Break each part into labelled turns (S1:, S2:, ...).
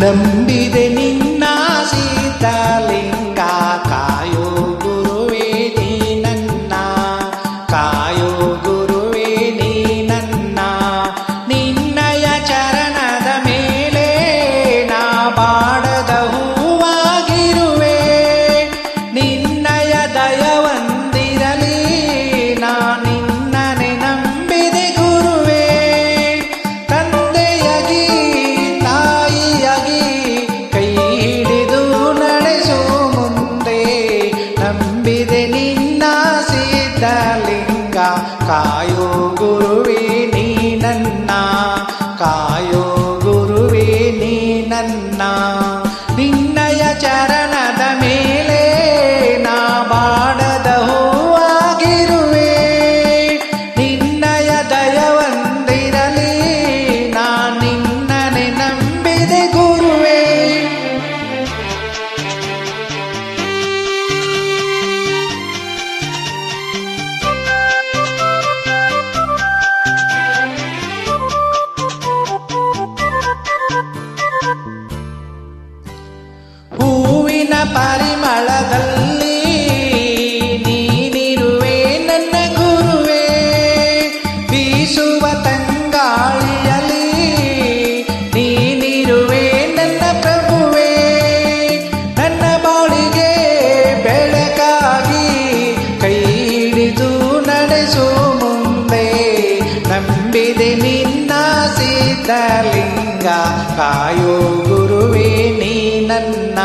S1: ನಂಬಿದೆ ನಿನ್ನ ಸೀತಾಲಿಂಗ ಕಾಯೋ ಗುರುವೇ ನೀ ನನ್ನ ಕಾಯೋ ಗುರುವೇ ನೀ ನನ್ನ ನಿನ್ನಯ ಚರಣದ ಮೇಲೆ ನಾ ಬಾಡದ ಹೂವಾಗಿರುವೆ ನಿನ್ನಯ ದಯವೊಂದಿರಲಿ ನಾ ನಿನ್ನನೆ ನಂಬಿದೆ ಗುರುವೇ ತಂದೆಯಾಗಿ ತಾಯಿಯಾಗಿ ಕೈ ಹಿಡಿದು ನಡೆಸು ಮುಂದೆ ನಂಬಿದೆ ನಿನ್ನ ಸಿದ್ಧಲಿಂಗ ಕಾಯೋ ಗುರುವೇ ನೀ ನನ್ನ ಕಾಯೋ ಗುರುವೇ ನೀ ನನ್ನ ನಿನ್ನಯ ಚರಣದ ಮೇಲೆ ನಾ ಬಾಡದ ಹೂವಾಗಿರುವೆ ನಿನ್ನಯ ದಯವೊಂದಿರಲಿ ನಾ ನಿನ್ನನೆ ನಂಬಿದೆ ಗುರುವೇ ಹೂವಿನ ಪರಿಮಳದಲ್ಲಿ ನೀನಿರುವೆ ನನ್ನ ಗುರುವೇ ಬೀಸುವ ತಂಗಾಳಿಯಲ್ಲಿ ನೀನಿರುವೆ ನನ್ನ ಪ್ರಭುವೇ ನನ್ನ ಬಾಳಿಗೆ ಬೆಳಕಾಗಿ ಕೈ ಹಿಡಿದು ನಡೆಸು ಮುಂದೆ ನಂಬಿದೆ ನಿನ್ನ ಸಿದ್ಧಲಿಂಗ ಕಾಯೋ ಗುರುವೇ ನೀ ನನ್ನ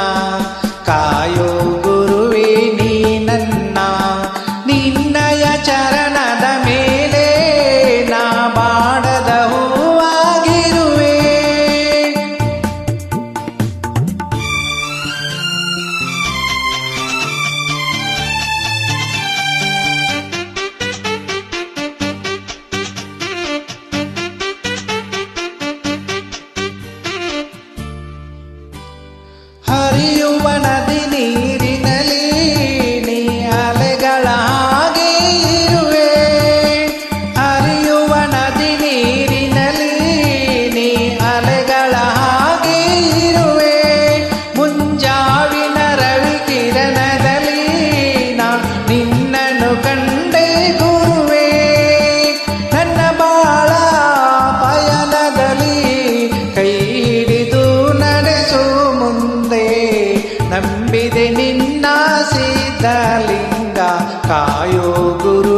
S1: ಕಾಯೋ ಗುರುವೇ ನೀ ನನ್ನ ನಿನ್ನಯ ಚರಣದ ಮೇಲೆ ನಾ ಬಾಡದ ಹೂವಾಗಿರುವೆ ಹರಿಯುವ ನದಿ ನೀರಿನಲ್ಲಿ ನೀ ಅಲೆಗಳ ಹಾಗೆ ಇರುವೆ ಹರಿಯುವ ನದಿ ನೀರಿನಲ್ಲಿ ನೀ ಅಲೆಗಳ ಹಾಗೆ ಇರುವೆ ಮುಂಜಾವಿನ ರವಿ ಕಿರಣದಲ್ಲಿ ನಾ ನಿನ್ನನ್ನು ಕಂಡೆ ಗುರುವೇ ನನ್ನ ಬಾಳ ಪಯಣದಲ್ಲಿ ಕೈ ಹಿಡಿದು ನಡೆಸು ಮುಂದೆ ನಂಬಿದೆ ನಿನ್ನ ಸಿದ್ಧಲಿಂಗ ಕಾಯೋ ಗುರು